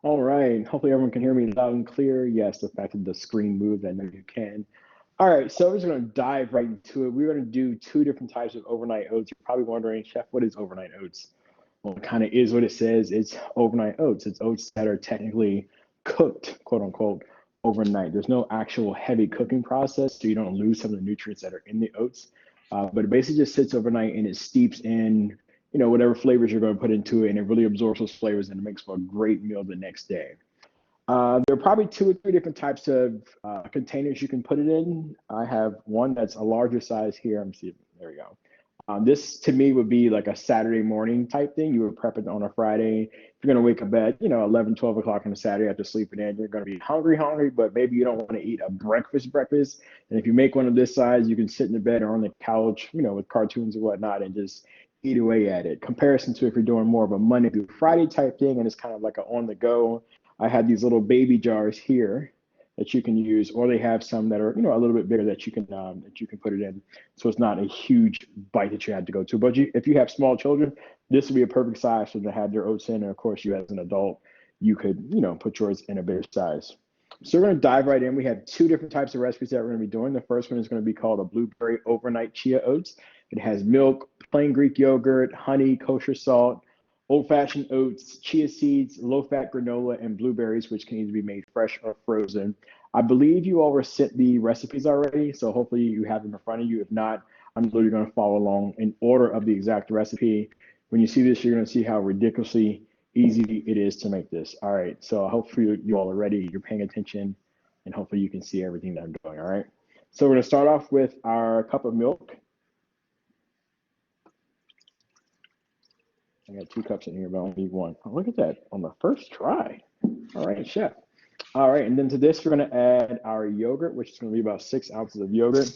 All right. Hopefully everyone can hear me loud and clear. Yes, the fact that the screen moved, I know you can. All right, so we're just going to dive right into it. We're going to do two different types of overnight oats. You're probably wondering, Chef, what is overnight oats? Well, it kind of is what it says. It's overnight oats. It's oats that are technically cooked, quote unquote, overnight. There's no actual heavy cooking process, so you don't lose some of the nutrients that are in the oats. But it basically just sits overnight and it steeps in, whatever flavors you're going to put into it, and it really absorbs those flavors and it makes for a great meal the next day. There are probably two or three different types of containers you can put it in. I have one that's a larger size here. I'm see, there we go. This to me would be like a Saturday morning type thing. You would prep it on a Friday. If you're gonna wake up at 11, 12 o'clock on a Saturday after sleeping in, you're gonna be hungry, but maybe you don't want to eat a breakfast. And if you make one of this size, you can sit in the bed or on the couch, with cartoons and whatnot, and just eat away at it. Comparison to if you're doing more of a Monday through Friday type thing, and it's kind of like a on the go. I have these little baby jars here that you can use, or they have some that are a little bit bigger that you can put it in, so it's not a huge bite that you have to go to. But if you have small children, this would be a perfect size for them to have their oats in. And of course, you as an adult, you could put yours in a bigger size. So we're going to dive right in. We have two different types of recipes that we're going to be doing. The first one is going to be called a blueberry overnight chia oats. It has milk, plain Greek yogurt, honey, kosher salt, old-fashioned oats, chia seeds, low-fat granola, and blueberries, which can either be made fresh or frozen. I believe you all were sent the recipes already, so hopefully you have them in front of you. If not, I'm literally going to follow along in order of the exact recipe. When you see this, you're going to see how ridiculously easy it is to make this. All right, so hopefully you all are ready, you're paying attention, and hopefully you can see everything that I'm doing, all right? So we're going to start off with our cup of milk. I got 2 cups in here, but I only need 1. Oh, look at that on the first try. All right, Chef. All right, and then to this, we're going to add our yogurt, which is going to be about 6 ounces of yogurt.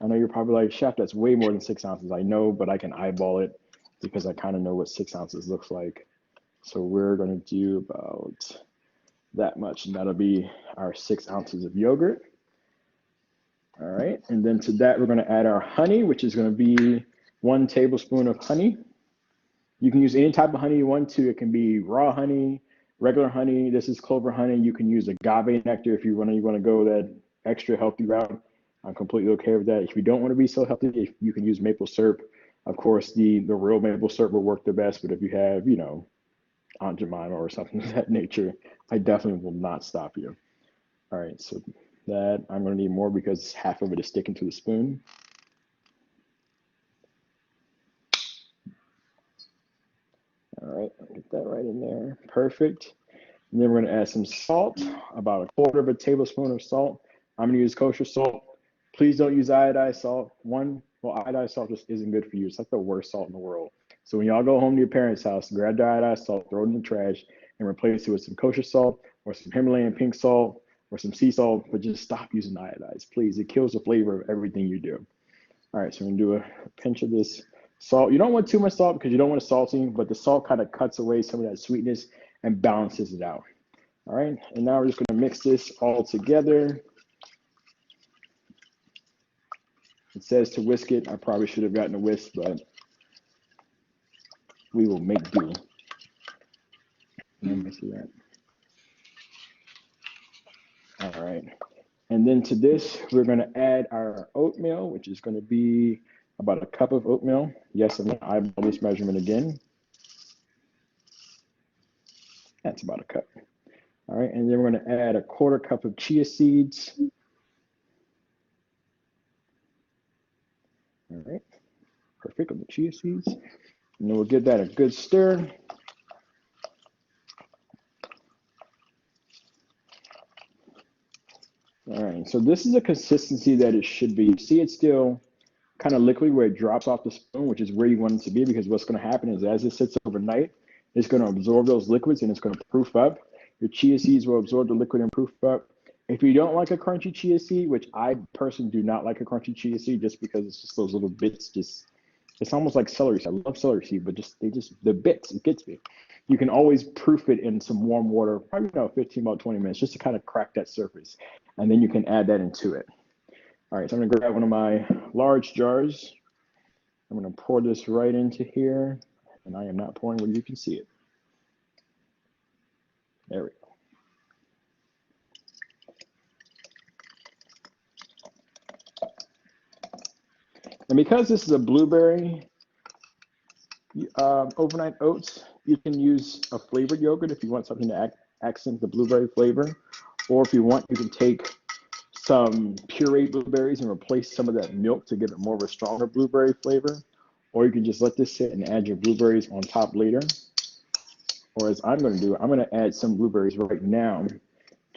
I know you're probably like, Chef, that's way more than 6 ounces. I know, but I can eyeball it because I kind of know what 6 ounces looks like. So we're going to do about that much, and that'll be our 6 ounces of yogurt. All right, and then to that, we're going to add our honey, which is going to be 1 tablespoon of honey. You can use any type of honey you want to. It can be raw honey, regular honey. This is clover honey. You can use agave nectar if you want to go that extra healthy route. I'm completely okay with that. If you don't want to be so healthy, you can use maple syrup. Of course, the real maple syrup will work the best, but if you have, Aunt Jemima or something of that nature, I definitely will not stop you. All right, so that I'm going to need more because half of it is sticking to the spoon. All right, I'll get that right in there. Perfect. And then we're going to add some salt, about 1/4 of a tablespoon of salt. I'm going to use kosher salt. Please don't use iodized salt. Iodized salt just isn't good for you. It's like the worst salt in the world. So when y'all go home to your parents' house, grab the iodized salt, throw it in the trash, and replace it with some kosher salt or some Himalayan pink salt or some sea salt, but just stop using iodized, please. It kills the flavor of everything you do. All right, so we're going to do a pinch of this salt. You don't want too much salt because you don't want it salty, but the salt kind of cuts away some of that sweetness and balances it out. All right, and now we're just going to mix this all together. It says to whisk it. I probably should have gotten a whisk, but we will make do. Let me see that. All right, and then to this, we're going to add our oatmeal, which is going to be about 1 cup of oatmeal. Yes, I'm going to eyeball this measurement again. That's about 1 cup. All right, and then we're going to add 1/4 cup of chia seeds. All right, perfect on the chia seeds. And then we'll give that a good stir. All right, so this is a consistency that it should be. See, it's still kind of liquid where it drops off the spoon, which is where you want it to be, because what's going to happen is as it sits overnight, it's going to absorb those liquids and it's going to proof up. Your chia seeds will absorb the liquid and proof up. If you don't like a crunchy chia seed, which I personally do not like a crunchy chia seed just because it's just those little bits, it's almost like celery. I love celery seed, but the bits, it gets me. You can always proof it in some warm water, probably about 15, about 20 minutes, just to kind of crack that surface. And then you can add that into it. All right, so I'm gonna grab one of my large jars. I'm gonna pour this right into here, and I am not pouring where you can see it. There we go. And because this is a blueberry overnight oats, you can use a flavored yogurt if you want something to accent the blueberry flavor. Or if you want, you can take some pureed blueberries and replace some of that milk to give it more of a stronger blueberry flavor. Or you can just let this sit and add your blueberries on top later. Or as I'm going to do, I'm going to add some blueberries right now,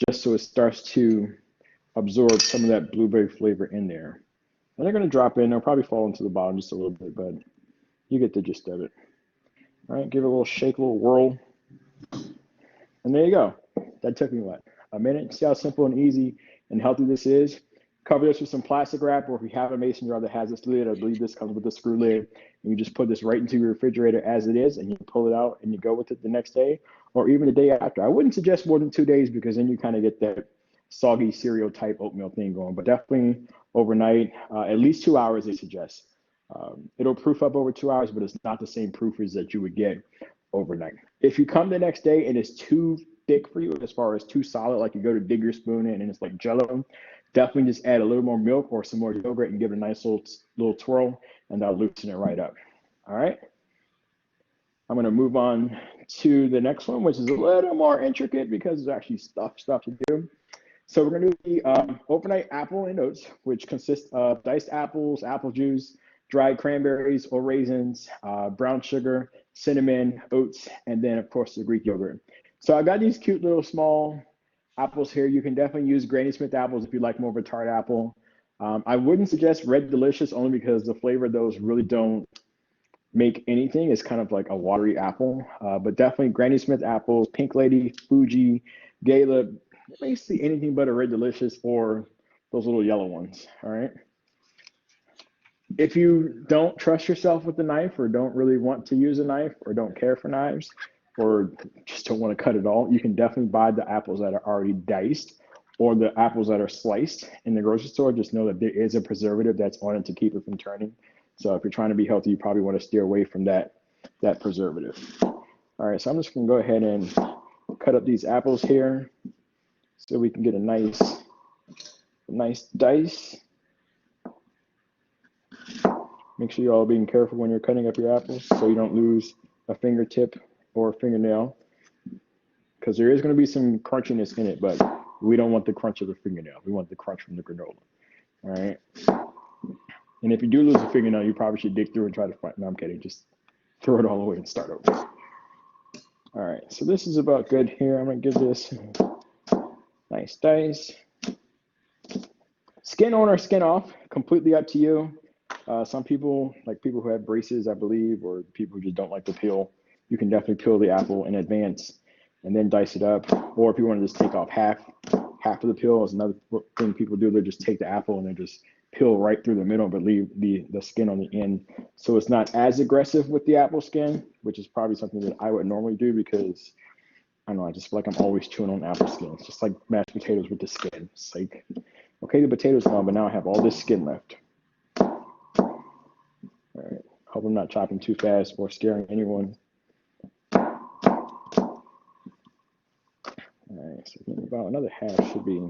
just so it starts to absorb some of that blueberry flavor in there. And they're going to drop in. They'll probably fall into the bottom just a little bit, but you get the gist of it. All right, give it a little shake, a little whirl. And there you go. That took me what? A minute. See how simple and easy and healthy this is? Cover this with some plastic wrap, or if you have a mason jar that has this lid, I believe this comes with a screw lid, and you just put this right into your refrigerator as it is, and you pull it out and you go with it the next day, or even the day after. I wouldn't suggest more than 2 days because then you kind of get that soggy cereal type oatmeal thing going, but definitely overnight, at least 2 hours they suggest. It'll proof up over 2 hours, but it's not the same proofers that you would get overnight. If you come the next day and it's too thick for you, as far as too solid, like you go to dig your spoon in and it's like Jello, definitely just add a little more milk or some more yogurt and give it a nice little twirl, and that'll loosen it right up. All right. I'm going to move on to the next one, which is a little more intricate because there's actually stuff to do. So we're going to do the overnight apple and oats, which consists of diced apples, apple juice, dried cranberries or raisins, brown sugar, cinnamon, oats, and then of course the Greek yogurt. So I got these cute little small apples here. You can definitely use Granny Smith apples if you like more of a tart apple. I wouldn't suggest Red Delicious only because the flavor of those really don't make anything. It's kind of like a watery apple, but definitely Granny Smith apples, Pink Lady, Fuji, Gala, basically anything but a Red Delicious or those little yellow ones. All right. If you don't trust yourself with the knife or don't really want to use a knife or don't care for knives or just don't want to cut it all, you can definitely buy the apples that are already diced or the apples that are sliced in the grocery store. Just know that there is a preservative that's on it to keep it from turning. So if you're trying to be healthy, you probably want to steer away from that preservative. All right, so I'm just going to go ahead and cut up these apples here so we can get a nice dice. Make sure you're all being careful when you're cutting up your apples so you don't lose a fingertip or a fingernail, because there is going to be some crunchiness in it, but we don't want the crunch of the fingernail. We want the crunch from the granola. All right. And if you do lose a fingernail, you probably should dig through and try to find. No, I'm kidding. Just throw it all away and start over. All right. So this is about good here. I'm going to give this a nice dice. Skin on or skin off, completely up to you. Some people, like people who have braces, I believe, or people who just don't like to peel, you can definitely peel the apple in advance and then dice it up. Or if you want to just take off half of the peel, is another thing people do. They just take the apple and they just peel right through the middle, but leave the skin on the end. So it's not as aggressive with the apple skin, which is probably something that I would normally do because, I don't know, I just feel like I'm always chewing on apple skin. It's just like mashed potatoes with the skin. It's like, okay, the potato's gone, but now I have all this skin left. All right, hope I'm not chopping too fast or scaring anyone. All right, so about another half should be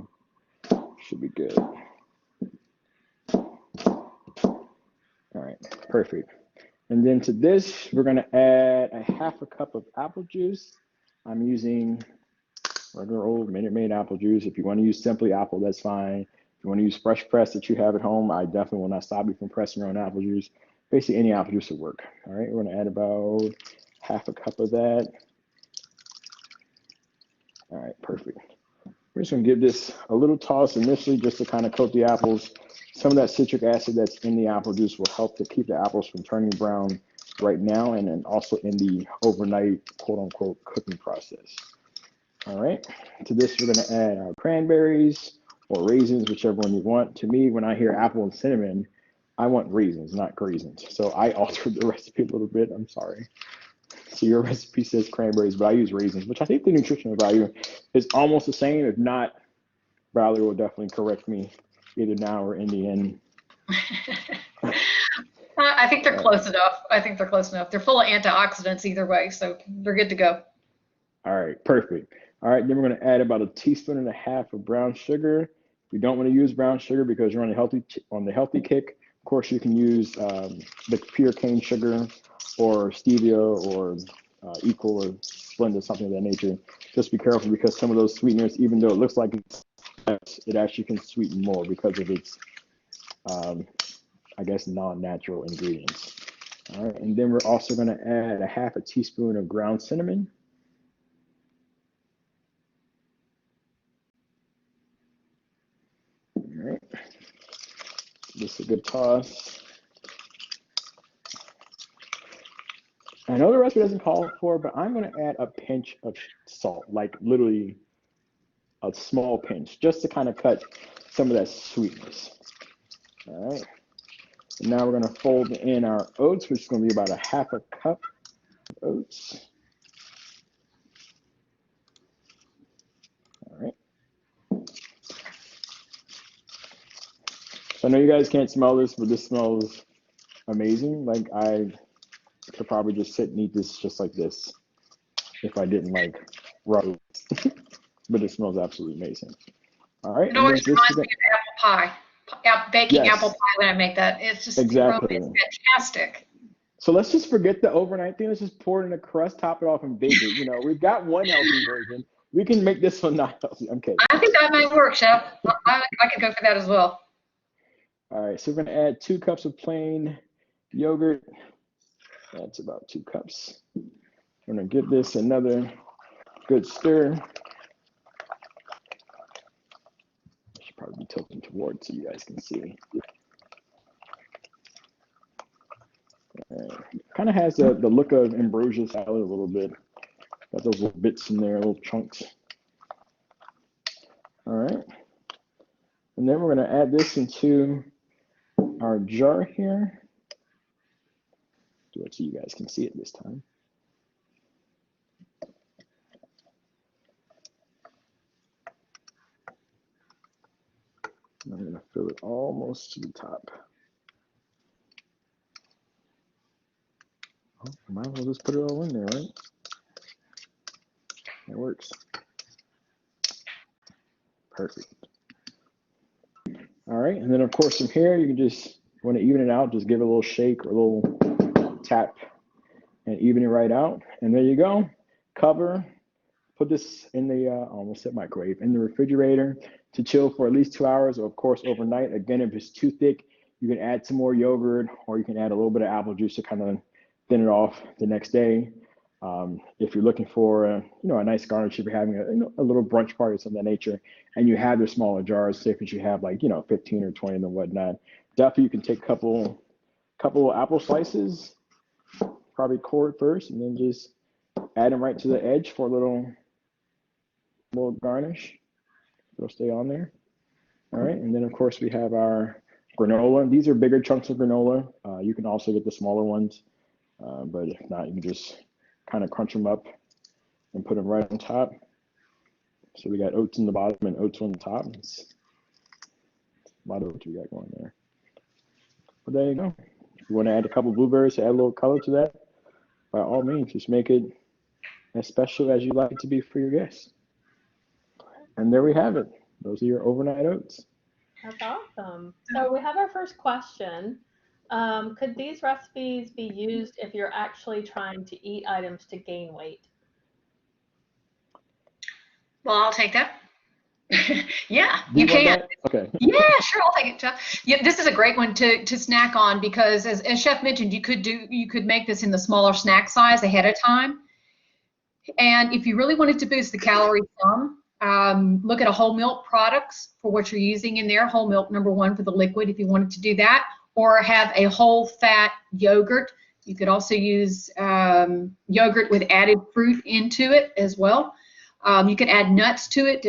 good. All right, perfect. And then to this, we're gonna add a half a cup of apple juice. I'm using regular old Minute Maid apple juice. If you want to use Simply Apple, that's fine. If you want to use fresh press that you have at home, I definitely will not stop you from pressing your own apple juice. Basically, any apple juice will work. All right, we're going to add about half a cup of that. All right, perfect. We're just going to give this a little toss initially just to kind of coat the apples. Some of that citric acid that's in the apple juice will help to keep the apples from turning brown right now and then also in the overnight, quote unquote, cooking process. All right, to this, we're going to add our cranberries or raisins, whichever one you want. To me, when I hear apple and cinnamon, I want raisins, not raisins. So I altered the recipe a little bit. I'm sorry. So your recipe says cranberries, but I use raisins, which I think the nutritional value is almost the same. If not, Valerie will definitely correct me either now or in the end. I think they're close enough. They're full of antioxidants either way, so they're good to go. All right, perfect. All right, then we're going to add about 1.5 teaspoons of brown sugar. We don't want to use brown sugar because you're on the healthy kick. Of course, you can use the pure cane sugar or stevia or equal or Splenda, something of that nature. Just be careful because some of those sweeteners, even though it looks like it's less, it actually can sweeten more because of its, I guess, non-natural ingredients. All right, and then we're also going to add a half a teaspoon of ground cinnamon. All right, just a good toss. I know the recipe doesn't call for, but I'm going to add a pinch of salt, like literally a small pinch, just to kind of cut some of that sweetness. All right. And now we're going to fold in our oats, which is going to be about a half a cup of oats. All right. So I know you guys can't smell this, but this smells amazing. Like I could probably just sit and eat this just like this if I didn't like raw oats. But it smells absolutely amazing. All right. It always reminds me of apple pie. Baking apple pie when I make that. It's just exactly. It's fantastic. So let's just forget the overnight thing. Let's just pour it in a crust, top it off, and bake it. You know, we've got one healthy version. We can make this one not healthy. I'm kidding. I think that might work, Chef. I could go for that as well. All right, so we're going to add 2 cups of plain yogurt. That's about 2 cups. I'm going to give this another good stir. I should probably be tilting towards so you guys can see. Kind of has the look of ambrosia salad a little bit. Got those little bits in there, little chunks. All right. And then we're going to add this into our jar here. Do it so you guys can see it this time. I'm going to fill it almost to the top. Oh, might as well just put it all in there, right? That works. Perfect. All right, and then of course from here, you can just, want to even it out, just give it a little shake or a little tap and even it right out. And there you go. Cover, put this in the, almost at microwave, in the refrigerator to chill for at least 2 hours, or of course overnight. Again, if it's too thick, you can add some more yogurt, or you can add a little bit of apple juice to kind of thin it off the next day. If you're looking for a nice garnish, if you're having a little brunch party or something of that nature, and you have the smaller jars, say if you have like 15 or 20 and whatnot, definitely you can take a couple apple slices, probably core it first, and then just add them right to the edge for a little garnish. It'll stay on there. All right, and then of course we have our granola. These are bigger chunks of granola. You can also get the smaller ones, but if not, you can just kind of crunch them up and put them right on top. So we got oats in the bottom and oats on the top. It's a lot of oats we got going there. But there you go. If you want to add a couple of blueberries to add a little color to that, by all means, just make it as special as you like it to be for your guests. And there we have it. Those are your overnight oats. That's awesome. So we have our first question. Could these recipes be used if you're actually trying to eat items to gain weight? Well, I'll take that. Yeah, you can. Okay. Yeah, sure, I'll take it, Chef. Yeah, this is a great one to snack on because, as Chef mentioned, you could make this in the smaller snack size ahead of time. And if you really wanted to boost the calories some, look at a whole milk products for what you're using in there. Whole milk, #1 for the liquid, if you wanted to do that, or have a whole fat yogurt. You could also use yogurt with added fruit into it as well. You can add nuts to it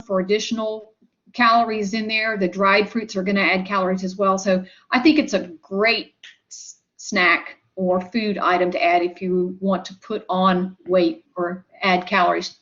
for additional calories in there. The dried fruits are going to add calories as well. So I think it's a great snack or food item to add if you want to put on weight or add calories